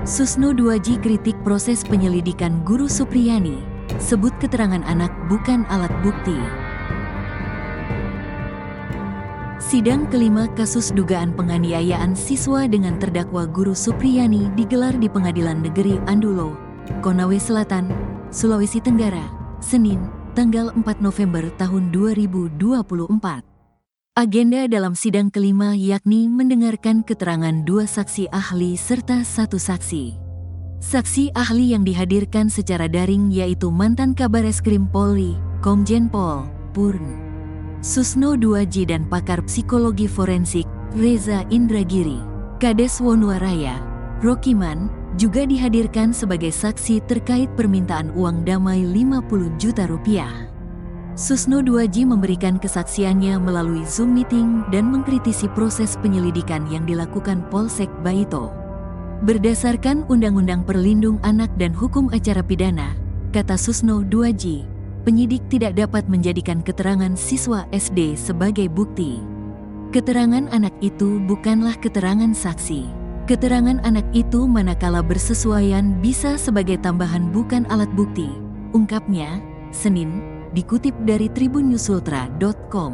Susno 2J kritik proses penyelidikan Guru Supriyani, sebut keterangan anak bukan alat bukti. Sidang kelima kasus dugaan penganiayaan siswa dengan terdakwa Guru Supriyani digelar di Pengadilan Negeri Andulo, Konawe Selatan, Sulawesi Tenggara, Senin, tanggal 4 November tahun 2024. Agenda dalam sidang kelima yakni mendengarkan keterangan 2 saksi ahli serta 1 saksi. Saksi ahli yang dihadirkan secara daring yaitu mantan Kabareskrim Polri, Komjen Pol Purn Susno 2J dan pakar psikologi forensik, Reza Indragiri, Kades Wonuaraya, Rokiman, juga dihadirkan sebagai saksi terkait permintaan uang damai 50 juta rupiah. Susno 2J memberikan kesaksiannya melalui Zoom meeting dan mengkritisi proses penyelidikan yang dilakukan Polsek Baito. Berdasarkan Undang-Undang Perlindung Anak dan Hukum Acara Pidana, kata Susno 2J, penyidik tidak dapat menjadikan keterangan siswa SD sebagai bukti. Keterangan anak itu bukanlah keterangan saksi. Keterangan anak itu manakala bersesuaian bisa sebagai tambahan bukan alat bukti, ungkapnya, Senin, dikutip dari tribunnews.ultra.com.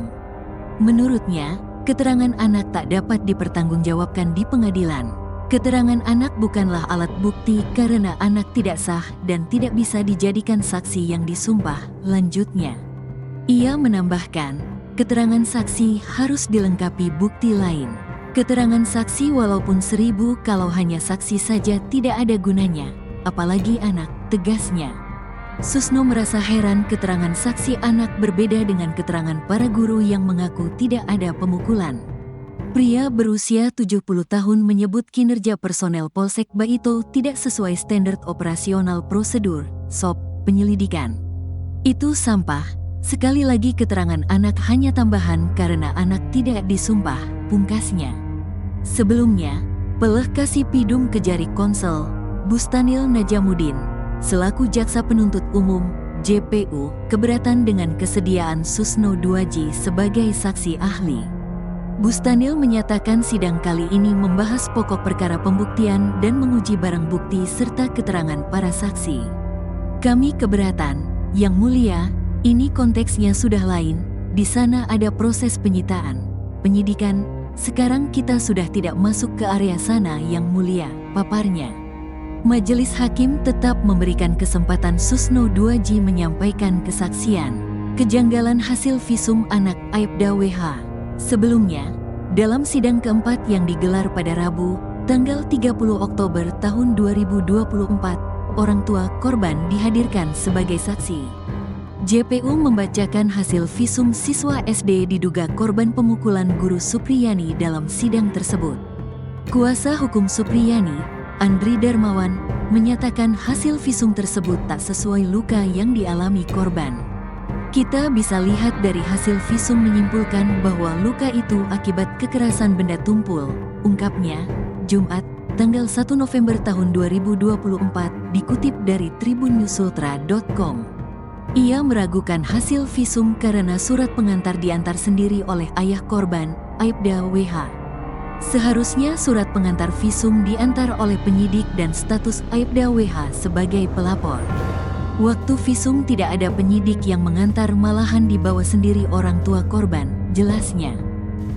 Menurutnya, keterangan anak tak dapat dipertanggungjawabkan di pengadilan. Keterangan anak bukanlah alat bukti karena anak tidak sah dan tidak bisa dijadikan saksi yang disumpah, lanjutnya. Ia menambahkan, keterangan saksi harus dilengkapi bukti lain. Keterangan saksi walaupun 1000 kalau hanya saksi saja tidak ada gunanya, apalagi anak, tegasnya. Susno merasa heran keterangan saksi anak berbeda dengan keterangan para guru yang mengaku tidak ada pemukulan. Pria berusia 70 tahun menyebut kinerja personel Polsek Baito tidak sesuai standar operasional prosedur, SOP, penyelidikan. Itu sampah, sekali lagi keterangan anak hanya tambahan karena anak tidak disumpah, pungkasnya. Sebelumnya, Peleh Kasipidum Kejari Konsel, Bustanil Najamuddin, selaku Jaksa Penuntut Umum, JPU, keberatan dengan kesediaan Susno 2J sebagai saksi ahli. Bustanil menyatakan sidang kali ini membahas pokok perkara pembuktian dan menguji barang bukti serta keterangan para saksi. Kami keberatan, Yang Mulia, ini konteksnya sudah lain, di sana ada proses penyitaan, penyidikan, sekarang kita sudah tidak masuk ke area sana Yang Mulia, paparnya. Majelis Hakim tetap memberikan kesempatan Susno 2J menyampaikan kesaksian. Kejanggalan hasil visum anak Aibda WH. Sebelumnya, dalam sidang keempat yang digelar pada Rabu, tanggal 30 Oktober tahun 2024, orang tua korban dihadirkan sebagai saksi. JPU membacakan hasil visum siswa SD diduga korban pemukulan Guru Supriyani dalam sidang tersebut. Kuasa hukum Supriyani, Andri Darmawan, menyatakan hasil visum tersebut tak sesuai luka yang dialami korban. Kita bisa lihat dari hasil visum menyimpulkan bahwa luka itu akibat kekerasan benda tumpul, ungkapnya, Jumat, tanggal 1 November tahun 2024, dikutip dari tribunnews.ultra.com. Ia meragukan hasil visum karena surat pengantar diantar sendiri oleh ayah korban, Aibda WH. Seharusnya surat pengantar visum diantar oleh penyidik dan status Aibda WH sebagai pelapor. Waktu visum tidak ada penyidik yang mengantar, malahan dibawa sendiri orang tua korban, jelasnya.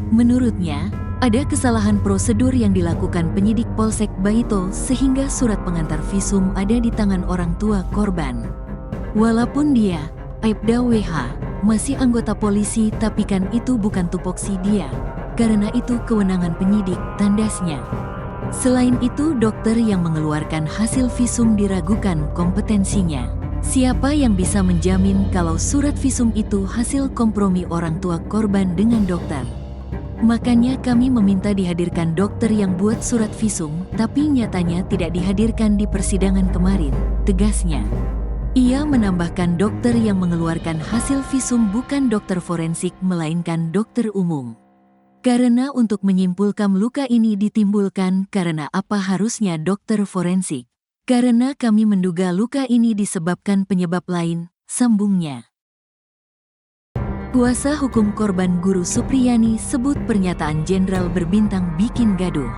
Menurutnya, ada kesalahan prosedur yang dilakukan penyidik Polsek Baito sehingga surat pengantar visum ada di tangan orang tua korban. Walaupun dia, Aibda WH, masih anggota polisi tapi kan itu bukan tupoksi dia. Karena itu kewenangan penyidik, tandasnya. Selain itu, dokter yang mengeluarkan hasil visum diragukan kompetensinya. Siapa yang bisa menjamin kalau surat visum itu hasil kompromi orang tua korban dengan dokter? Makanya kami meminta dihadirkan dokter yang buat surat visum, tapi nyatanya tidak dihadirkan di persidangan kemarin, tegasnya. Ia menambahkan dokter yang mengeluarkan hasil visum bukan dokter forensik melainkan dokter umum. Karena untuk menyimpulkan luka ini ditimbulkan karena apa harusnya dokter forensik. Karena kami menduga luka ini disebabkan penyebab lain, sambungnya. Kuasa hukum korban Guru Supriyani sebut pernyataan jenderal berbintang bikin gaduh.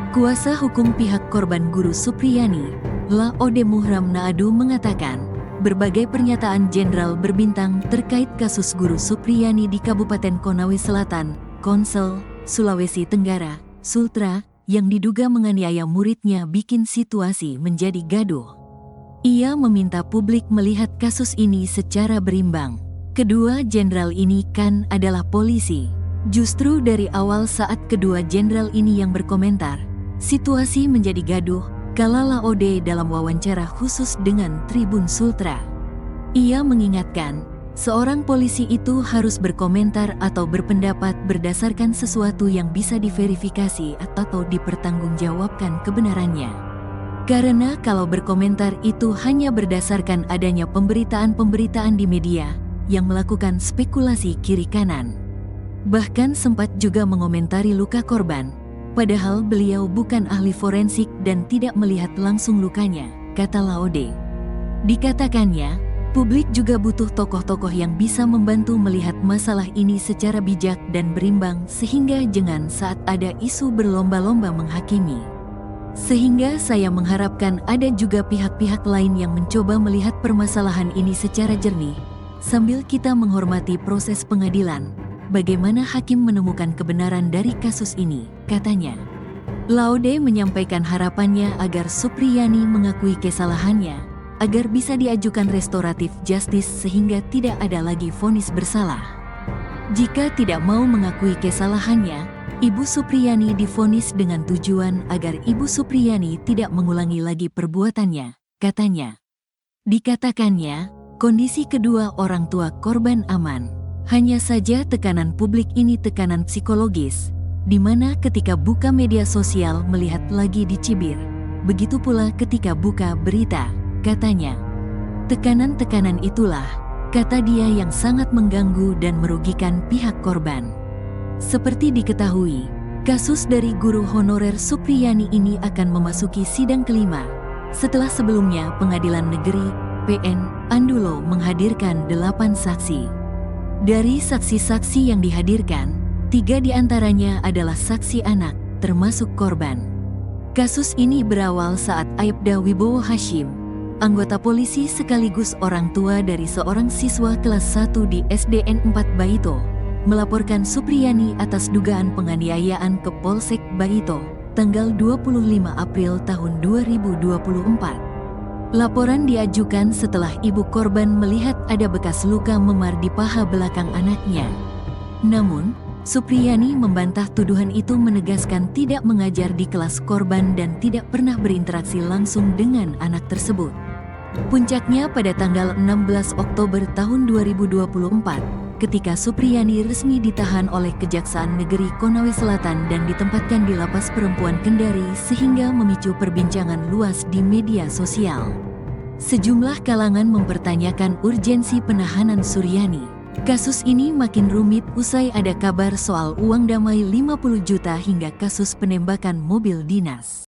Kuasa hukum pihak korban Guru Supriyani, Laode Muhram Naado mengatakan, berbagai pernyataan jenderal berbintang terkait kasus Guru Supriyani di Kabupaten Konawe Selatan, Konsel, Sulawesi Tenggara, Sultra, yang diduga menganiaya muridnya bikin situasi menjadi gaduh. Ia meminta publik melihat kasus ini secara berimbang. Kedua jenderal ini kan adalah polisi. Justru dari awal saat kedua jenderal ini yang berkomentar, situasi menjadi gaduh kala Laode dalam wawancara khusus dengan Tribun Sultra. Ia mengingatkan, seorang polisi itu harus berkomentar atau berpendapat berdasarkan sesuatu yang bisa diverifikasi atau dipertanggungjawabkan kebenarannya. Karena kalau berkomentar itu hanya berdasarkan adanya pemberitaan-pemberitaan di media yang melakukan spekulasi kiri kanan. Bahkan sempat juga mengomentari luka korban, padahal beliau bukan ahli forensik dan tidak melihat langsung lukanya, kata Laode. Dikatakannya, publik juga butuh tokoh-tokoh yang bisa membantu melihat masalah ini secara bijak dan berimbang sehingga jangan saat ada isu berlomba-lomba menghakimi. Sehingga saya mengharapkan ada juga pihak-pihak lain yang mencoba melihat permasalahan ini secara jernih, sambil kita menghormati proses pengadilan. Bagaimana hakim menemukan kebenaran dari kasus ini, katanya. Laode menyampaikan harapannya agar Supriyani mengakui kesalahannya, agar bisa diajukan restoratif justice sehingga tidak ada lagi vonis bersalah. Jika tidak mau mengakui kesalahannya, Ibu Supriyani divonis dengan tujuan agar Ibu Supriyani tidak mengulangi lagi perbuatannya, katanya. Dikatakannya, kondisi kedua orang tua korban aman. Hanya saja tekanan publik ini tekanan psikologis, di mana ketika buka media sosial melihat lagi dicibir. Begitu pula ketika buka berita, katanya. Tekanan-tekanan itulah, kata dia, yang sangat mengganggu dan merugikan pihak korban. Seperti diketahui, kasus dari guru honorer Supriyani ini akan memasuki sidang kelima, setelah sebelumnya Pengadilan Negeri PN Andulo menghadirkan 8 saksi. Dari saksi-saksi yang dihadirkan, 3 diantaranya adalah saksi anak, termasuk korban. Kasus ini berawal saat Aibda Wibowo Hashim, anggota polisi sekaligus orang tua dari seorang siswa kelas 1 di SDN 4 Baito, melaporkan Supriyani atas dugaan penganiayaan ke Polsek Baito, tanggal 25 April tahun 2024. Laporan diajukan setelah ibu korban melihat ada bekas luka memar di paha belakang anaknya. Namun, Supriyani membantah tuduhan itu, menegaskan tidak mengajar di kelas korban dan tidak pernah berinteraksi langsung dengan anak tersebut. Puncaknya pada tanggal 16 Oktober tahun 2024, ketika Supriyani resmi ditahan oleh Kejaksaan Negeri Konawe Selatan dan ditempatkan di Lapas Perempuan Kendari sehingga memicu perbincangan luas di media sosial. Sejumlah kalangan mempertanyakan urgensi penahanan Suryani. Kasus ini makin rumit usai ada kabar soal uang damai 50 juta hingga kasus penembakan mobil dinas.